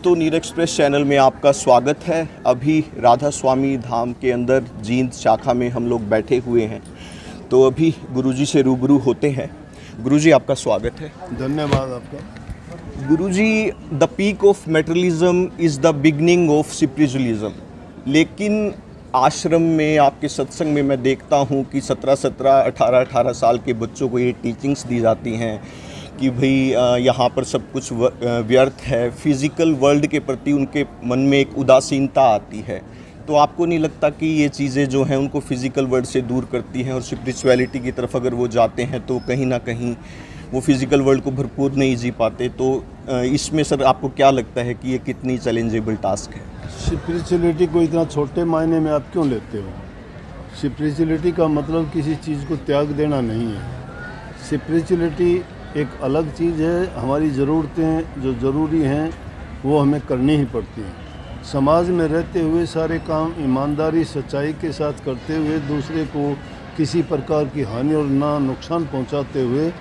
दोस्तों, नीर express channel में आपका स्वागत है। अभी राधा स्वामी धाम के अंदर जींद शाखा में हम लोग बैठे हुए हैं, तो अभी गुरुजी से रूबरू होते हैं। गुरुजी, आपका स्वागत है। धन्यवाद आपका। गुरुजी, the peak of materialism is the beginning of spiritualism. लेकिन आश्रम में, आपके सत्संग में मैं देखता हूँ कि 17-17, 18-18 साल के बच्चों को ये टीचिंग्स दी जाती हैं कि भाई यहाँ पर सब कुछ व्यर्थ है। फिज़िकल वर्ल्ड के प्रति उनके मन में एक उदासीनता आती है। तो आपको नहीं लगता कि ये चीज़ें जो हैं उनको फिज़िकल वर्ल्ड से दूर करती हैं, और स्पिरिचुअलिटी की तरफ अगर वो जाते हैं तो कहीं ना कहीं वो फिज़िकल वर्ल्ड को भरपूर नहीं जी पाते? तो इसमें सर आपको क्या लगता है कि ये कितनी चैलेंजेबल टास्क है? स्पिरिचुअलिटी को इतना छोटे मायने में आप क्यों लेते हो? स्पिरिचुअलिटी का मतलब किसी चीज़ को त्याग देना नहीं है। स्पिरिचुअलिटी एक अलग चीज़ है। हमारी ज़रूरतें जो ज़रूरी हैं वो हमें करनी ही पड़ती हैं। समाज में रहते हुए सारे काम ईमानदारी सच्चाई के साथ करते हुए, दूसरे को किसी प्रकार की हानि और ना नुकसान पहुंचाते हुए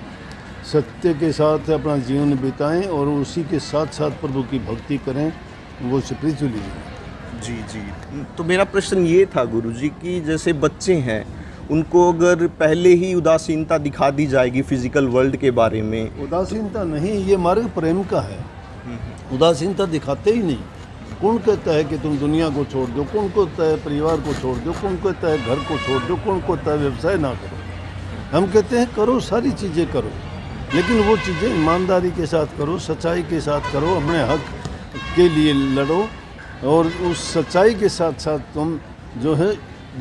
सत्य के साथ अपना जीवन बिताएं और उसी के साथ साथ प्रभु की भक्ति करें, वो स्पिरिचुअलिज्म है। जी जी। तो मेरा प्रश्न ये था गुरुजी कि जैसे बच्चे हैं, उनको अगर पहले ही उदासीनता दिखा दी जाएगी फिजिकल वर्ल्ड के बारे में। उदासीनता नहीं, ये मार्ग प्रेम का है। उदासीनता दिखाते ही नहीं। कौन कहता है कि तुम दुनिया को छोड़ दो? कौन कहता है परिवार को छोड़ दो? कौन कहता है घर को छोड़ दो? कौन कहता है व्यवसाय ना करो? हम कहते हैं करो, सारी चीज़ें करो, लेकिन वो चीज़ें ईमानदारी के साथ करो, सच्चाई के साथ करो, अपने हक के लिए लड़ो, और उस सच्चाई के साथ साथ तुम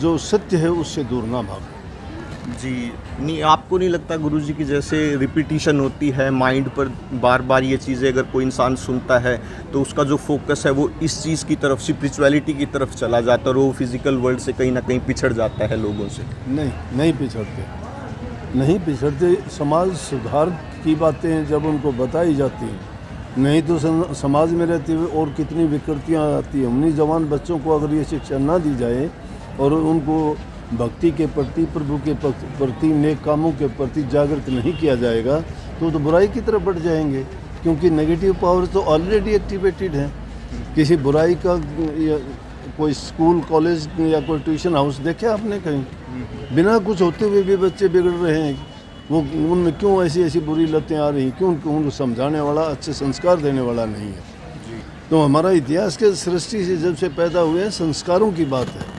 जो सत्य है उससे दूर ना भागो। जी नहीं, आपको नहीं लगता गुरुजी कि जैसे रिपीटिशन होती है माइंड पर, बार बार ये चीज़ें अगर कोई इंसान सुनता है तो उसका जो फोकस है वो इस चीज़ की तरफ, स्पिरिचुअलिटी की तरफ चला जाता है, और वो फिजिकल वर्ल्ड से कहीं ना कहीं पिछड़ जाता है लोगों से? नहीं पिछड़ते। समाज सुधार की बातें जब उनको बताई जाती हैं, नहीं तो समाज में रहते हुए और कितनी विकृतियाँ आती हैं। उन्हीं जवान बच्चों को अगर ये शिक्षा ना दी जाए और उनको भक्ति के प्रति, प्रभु के प्रति, नेक कामों के प्रति जागृत नहीं किया जाएगा तो बुराई की तरफ बढ़ जाएंगे, क्योंकि नेगेटिव पावर तो ऑलरेडी एक्टिवेटेड है। किसी बुराई का कोई स्कूल, कॉलेज या कोई ट्यूशन हाउस देखे आपने कहीं? बिना कुछ होते हुए भी बच्चे बिगड़ रहे हैं। वो उनमें क्यों ऐसी बुरी लतें आ रही? क्यों? उनको समझाने वाला, अच्छे संस्कार देने वाला नहीं है। तो हमारा इतिहास के सृष्टि से जब से पैदा हुए हैं, संस्कारों की बात है।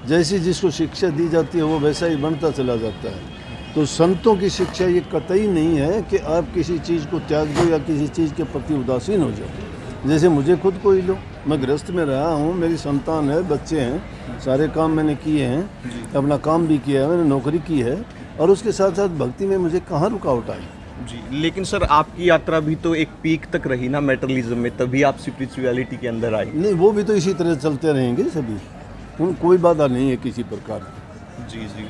जैसी जिसको शिक्षा दी जाती है वो वैसा ही बनता चला जाता है। तो संतों की शिक्षा ये कतई नहीं है कि आप किसी चीज़ को त्याग दो या किसी चीज़ के प्रति उदासीन हो जाओ। जैसे मुझे खुद को ही लो, मैं गृहस्थ में रहा हूँ, मेरी संतान है, बच्चे हैं, सारे काम मैंने किए हैं, अपना काम भी किया है, मैंने नौकरी की है, और उसके साथ साथ भक्ति में मुझे कहाँ रुकावट आई? जी, लेकिन सर आपकी यात्रा भी तो एक पीक तक रही ना मेटेरियलिज्म में, तभी आप स्पिरिचुअलिटी के अंदर आई। नहीं, वो भी तो इसी तरह चलते रहेंगे सभी, कोई बाधा नहीं है किसी प्रकार की। जी जी।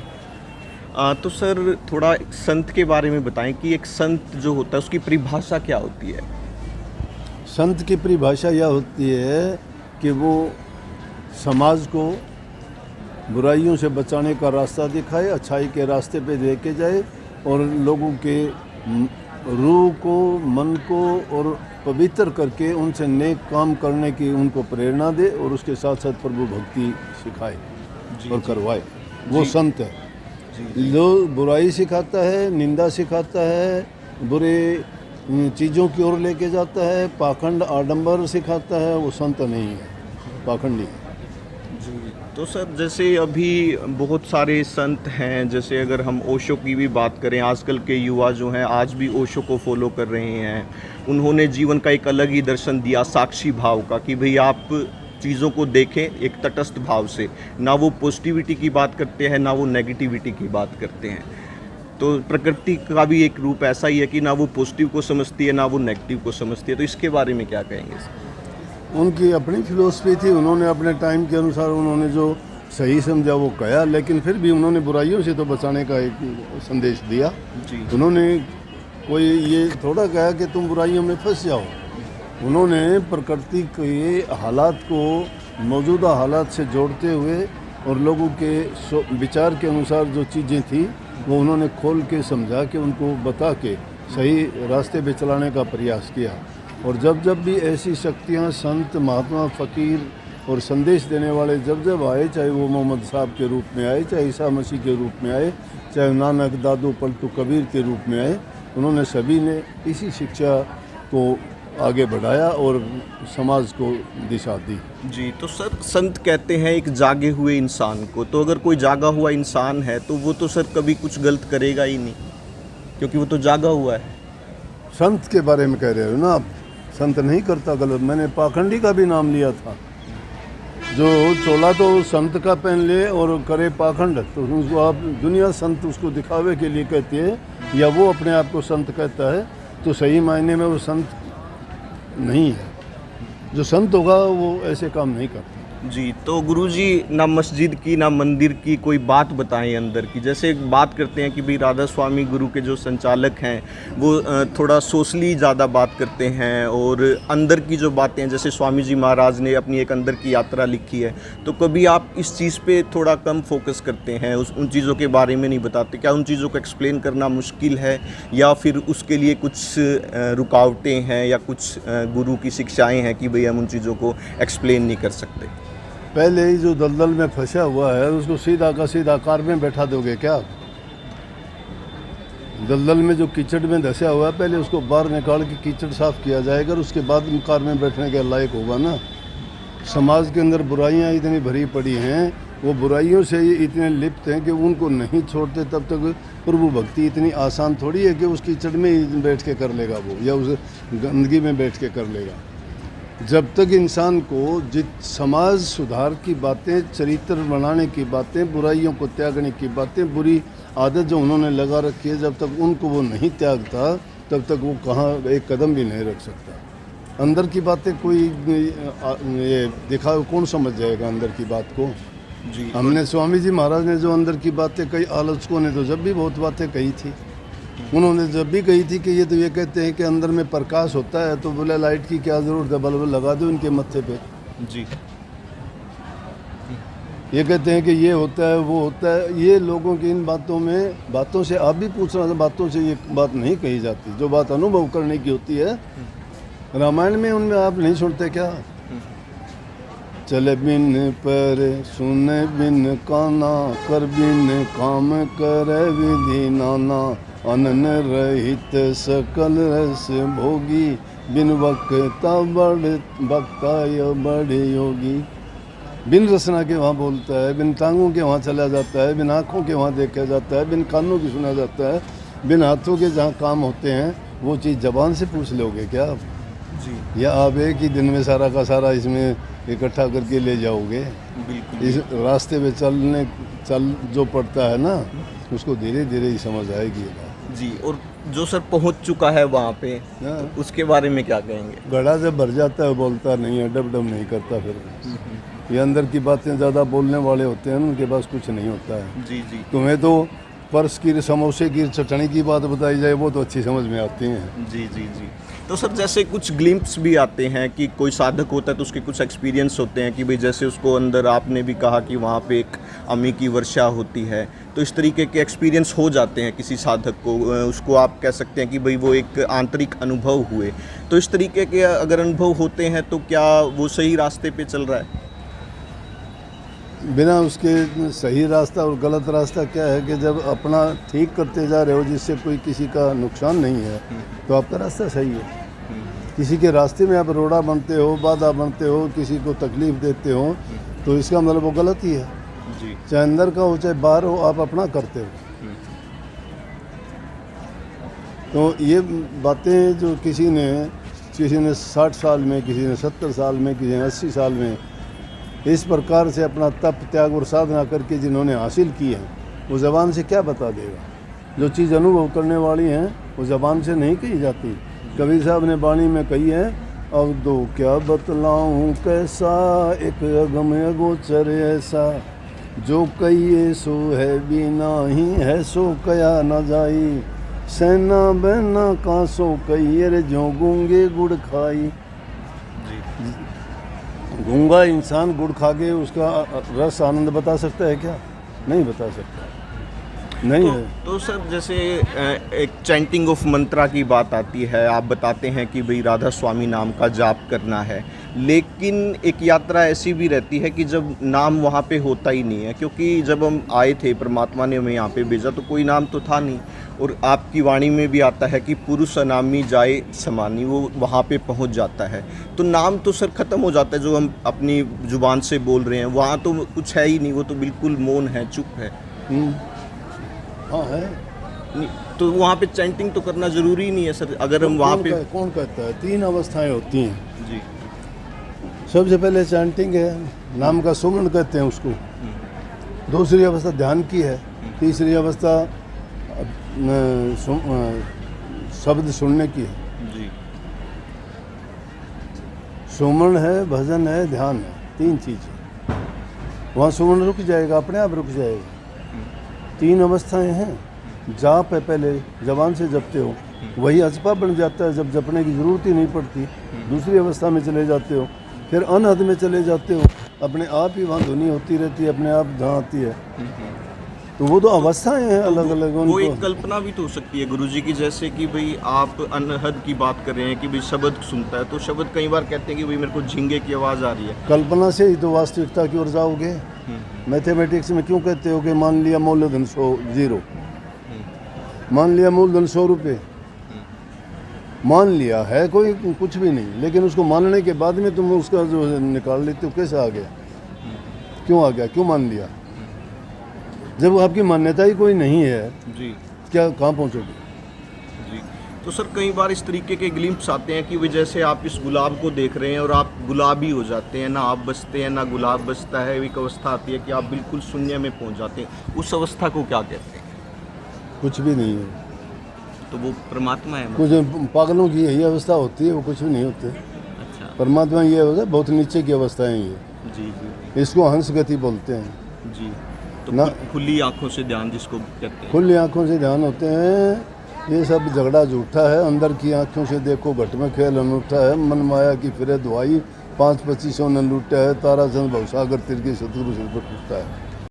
तो सर थोड़ा संत के बारे में बताएं कि एक संत जो होता है उसकी परिभाषा क्या होती है? संत की परिभाषा यह होती है कि वो समाज को बुराइयों से बचाने का रास्ता दिखाए, अच्छाई के रास्ते पे लेके जाए, और लोगों के रूह को, मन को और पवित्र करके उनसे नेक काम करने की उनको प्रेरणा दे, और उसके साथ साथ प्रभु भक्ति सिखाए और करवाए। वो संत है। जो बुराई सिखाता है, निंदा सिखाता है, बुरे चीज़ों की ओर लेके जाता है, पाखंड आडंबर सिखाता है, वो संत नहीं है, पाखंडी है। तो सर जैसे अभी बहुत सारे संत हैं, जैसे अगर हम ओशो की भी बात करें, आजकल के युवा जो हैं आज भी ओशो को फॉलो कर रहे हैं। उन्होंने जीवन का एक अलग ही दर्शन दिया, साक्षी भाव का, कि भाई आप चीज़ों को देखें एक तटस्थ भाव से, ना वो पॉजिटिविटी की बात करते हैं ना वो नेगेटिविटी की बात करते हैं। तो प्रकृति का भी एक रूप ऐसा ही है कि ना वो पॉजिटिव को समझती है ना वो नेगेटिव को समझती है। तो इसके बारे में क्या कहेंगे सर? उनकी अपनी फिलॉसफी थी, उन्होंने अपने टाइम के अनुसार उन्होंने जो सही समझा वो कहा, लेकिन फिर भी उन्होंने बुराइयों से तो बचाने का एक संदेश दिया। जी। उन्होंने कोई ये थोड़ा कहा कि तुम बुराइयों में फंस जाओ। उन्होंने प्रकृति के हालात को मौजूदा हालात से जोड़ते हुए और लोगों के विचार के अनुसार जो चीज़ें थी वो उन्होंने खोल के समझा के उनको बता के सही रास्ते पे चलाने का प्रयास किया। और जब जब भी ऐसी शक्तियाँ, संत, महात्मा, फ़कीर और संदेश देने वाले जब जब आए, चाहे वो मोहम्मद साहब के रूप में आए, चाहे ईसा मसीह के रूप में आए, चाहे नानक, दादू, पलटू कबीर के रूप में आए, उन्होंने सभी ने इसी शिक्षा को आगे बढ़ाया और समाज को दिशा दी। जी, तो सर संत कहते हैं एक जागे हुए इंसान को, तो अगर कोई जागा हुआ इंसान है तो वो तो सर कभी कुछ गलत करेगा ही नहीं, क्योंकि वो तो जागा हुआ है। संत के बारे में कह रहे हो ना आप, संत नहीं करता गलत। मैंने पाखंडी का भी नाम लिया था, जो चोला तो संत का पहन ले और करे पाखंड, तो उसको आप दुनिया संत उसको दिखावे के लिए कहती है, या वो अपने आप को संत कहता है, तो सही मायने में वो संत नहीं है। जो संत होगा वो ऐसे काम नहीं करता। जी, तो गुरुजी ना मस्जिद की ना मंदिर की कोई बात बताएं अंदर की। जैसे बात करते हैं कि भाई राधा स्वामी गुरु के जो संचालक हैं वो थोड़ा सोशली ज़्यादा बात करते हैं, और अंदर की जो बातें हैं, जैसे स्वामी जी महाराज ने अपनी एक अंदर की यात्रा लिखी है, तो कभी आप इस चीज़ पे थोड़ा कम फोकस करते हैं, उन चीज़ों के बारे में नहीं बताते? क्या उन चीज़ों को एक्सप्लेन करना मुश्किल है, या फिर उसके लिए कुछ रुकावटें हैं, या कुछ गुरु की शिक्षाएँ हैं कि भाई हम उन चीज़ों को एक्सप्लेन नहीं कर सकते? पहले ही जो दलदल में फंसा हुआ है उसको सीधा का सीधा कार में बैठा दोगे क्या? दलदल में जो कीचड़ में धंसा हुआ है, पहले उसको बाहर निकाल के कीचड़ साफ किया जाएगा, और उसके बाद कार में बैठने के लायक होगा ना। समाज के अंदर बुराइयां इतनी भरी पड़ी हैं, वो बुराइयों से ही इतने लिप्त हैं कि उनको नहीं छोड़ते तब तक प्रभु भक्ति इतनी आसान थोड़ी है कि उस कीचड़ में ही बैठ के कर लेगा वो, या उस गंदगी में बैठ के कर लेगा। जब तक इंसान को समाज सुधार की बातें, चरित्र बनाने की बातें, बुराइयों को त्यागने की बातें, बुरी आदत जो उन्होंने लगा रखी है, जब तक उनको वो नहीं त्यागता तब तक वो कहाँ एक कदम भी नहीं रख सकता। अंदर की बातें कोई ये दिखा कौन समझ जाएगा अंदर की बात को? जी, हमने स्वामी जी महाराज ने जो अंदर की बातें कही, आलोचकों ने तो जब भी बहुत बातें कही थी। उन्होंने जब भी कही थी कि ये तो ये कहते हैं कि अंदर में प्रकाश होता है, तो बोले लाइट की क्या ज़रूरत है, बल्ब लगा दो इनके मत्थे पे। जी, ये कहते हैं कि ये होता है वो होता है। ये लोगों की इन बातों से आप भी पूछ रहे हैं, बातों से ये बात नहीं कही जाती। जो बात अनुभव करने की होती है, रामायण में उनमें आप नहीं सुनते क्या? चले बिन पर सुने बिन काना, कर बिन काम करे विधि नाना, अनन रहित सकल रस भोगी, बिन वक्ता बड़े योगी। बिन रसना के वहाँ बोलता है, बिन टांगों के वहाँ चला जाता है, बिन आँखों के वहाँ देखा जाता है, बिन कानों की सुना जाता है, बिन हाथों के जहाँ काम होते हैं, वो चीज़ जबान से पूछ लोगे क्या आप? जी, या आप एक ही दिन में सारा का सारा इसमें इकट्ठा करके ले जाओगे? बिल्कुल। इस रास्ते पे चल जो पड़ता है ना, उसको धीरे धीरे ही समझ आएगी ये बात। जी, और जो सर पहुंच चुका है वहाँ पे, हाँ। तो उसके बारे में क्या कहेंगे? घड़ा जब भर जाता है बोलता नहीं है, डब नहीं करता। फिर ये अंदर की बातें ज़्यादा बोलने वाले होते हैं, उनके पास कुछ नहीं होता है। जी, जी, तुम्हें तो पर्स की, समोसे की, चटनी की बात बताई जाए वो तो अच्छी समझ में आती हैं। जी, जी, जी। तो सर जैसे कुछ ग्लिम्प्स भी आते हैं कि कोई साधक होता है तो उसके कुछ एक्सपीरियंस होते हैं कि भाई जैसे उसको अंदर, आपने भी कहा कि वहाँ पे एक अमी की वर्षा होती है, तो इस तरीके के एक्सपीरियंस हो जाते हैं किसी साधक को। उसको आप कह सकते हैं कि भाई वो एक आंतरिक अनुभव हुए। तो इस तरीके के अगर अनुभव होते हैं तो क्या वो सही रास्ते पे चल रहा है? बिना उसके सही रास्ता और गलत रास्ता क्या है कि जब अपना ठीक करते जा रहे हो जिससे कोई किसी का नुकसान नहीं है, तो आपका रास्ता सही है। किसी के रास्ते में आप रोड़ा बनते हो, बाधा बनते हो, किसी को तकलीफ़ देते हो, तो इसका मतलब वो गलत ही है। जी, चाहे अंदर का हो चाहे बाहर हो, आप अपना करते हो। तो ये बातें जो किसी ने 60 साल में, किसी ने 70 साल में, किसी ने 80 साल में इस प्रकार से अपना तप, त्याग और साधना करके जिन्होंने हासिल की है, वो ज़बान से क्या बता देगा? जो चीज़ अनुभव करने वाली हैं वो ज़बान से नहीं कही जाती। कबीर साहब ने वाणी में कही है, अब दो क्या बतलाऊं कैसा, एक अगम अगोचर ऐसा, जो कहिए सो है बिना ही है, सो कया न जाई, सेना बहना का सो कहिए रे, जो गूंगे गुड़ खाई। गूंगा इंसान गुड़ खा के उसका रस आनंद बता सकता है क्या? नहीं बता सकता। नहीं है। तो सर जैसे एक चैंटिंग ऑफ मंत्रा की बात आती है, आप बताते हैं कि भाई राधा स्वामी नाम का जाप करना है, लेकिन एक यात्रा ऐसी भी रहती है कि जब नाम वहाँ पे होता ही नहीं है, क्योंकि जब हम आए थे परमात्मा ने हमें यहाँ पे भेजा तो कोई नाम तो था नहीं, और आपकी वाणी में भी आता है कि पुरुष अनामी जाए समानी, वो वहाँ पे पहुँच जाता है। तो नाम तो सर ख़त्म हो जाता है जो हम अपनी ज़ुबान से बोल रहे हैं, वहाँ तो कुछ है ही नहीं, वो तो बिल्कुल मौन है, चुप है। हाँ है। नहीं, तो वहाँ पे चैंटिंग तो करना ज़रूरी नहीं है सर, अगर हम वहाँ पे। कौन कहता है? 3 अवस्थाएं होती हैं। जी सबसे पहले चैंटिंग है, नाम का सुमन कहते हैं उसको। दूसरी अवस्था ध्यान की है। तीसरी अवस्था शब्द सुनने की है। जी सुमन है, भजन है, ध्यान है, 3 चीज़ें। वहाँ सुमन रुक जाएगा, अपने आप रुक जाएगा। 3 अवस्थाएं हैं। जाप है, पहले जबान से जपते हो, वही अजपा बन जाता है, जब जपने की ज़रूरत ही नहीं पड़ती। दूसरी अवस्था में चले जाते हो, फिर अनहद में चले जाते हो, अपने आप ही वहाँ ध्वनि होती रहती है, अपने आप जहाँ आती है। तो वो तो अवस्थाएं हैं अलग अलग। वो एक कल्पना भी तो हो सकती है गुरुजी की, जैसे कि भाई आप अनहद की बात कर रहे हैं कि भाई शब्द सुनता है, तो शब्द कई बार कहते हैं कि भाई मेरे को झींगे की आवाज़ आ रही है। कल्पना से ही तो वास्तविकता की ओर जाओगे। मैथमेटिक्स में क्यों कहते हो कि मान लिया मूलधन 0, मान लिया मूलधन 100 रुपये, मान लिया है कोई कुछ भी नहीं, लेकिन उसको मानने के बाद में तुम उसका जो निकाल लेते हो, कैसे आ गया, क्यों आ गया, क्यों मान लिया? जब वो आपकी मान्यता ही कोई नहीं है, जी क्या कहाँ पहुँचोगे? जी। तो सर कई बार इस तरीके के ग्लिम्प्स आते हैं कि भाई जैसे आप इस गुलाब को देख रहे हैं और आप गुलाबी हो जाते हैं, ना आप बचते हैं ना गुलाब बचता है, एक अवस्था आती है कि आप बिल्कुल शून्य में पहुंच जाते हैं। उस अवस्था को क्या कहते हैं? कुछ भी नहीं है। तो वो परमात्मा है? कुछ पागलों की यही अवस्था होती है, वो कुछ भी नहीं होते। अच्छा। परमात्मा ये अवस्था बहुत नीचे की अवस्था है ये। जी जी इसको हंस गति बोलते हैं। जी। तो ना खुली आंखों से ध्यान जिसको कहते हैं। खुली आंखों से ध्यान होते हैं। ये सब झगड़ा झूठा है। अंदर की आंखों से देखो घट में खेल अनूठा है। मन माया की फिरे दुआई 5-25 न लूटा है। तारा चंद भवसागर तिर के शत्रु से टूटा है।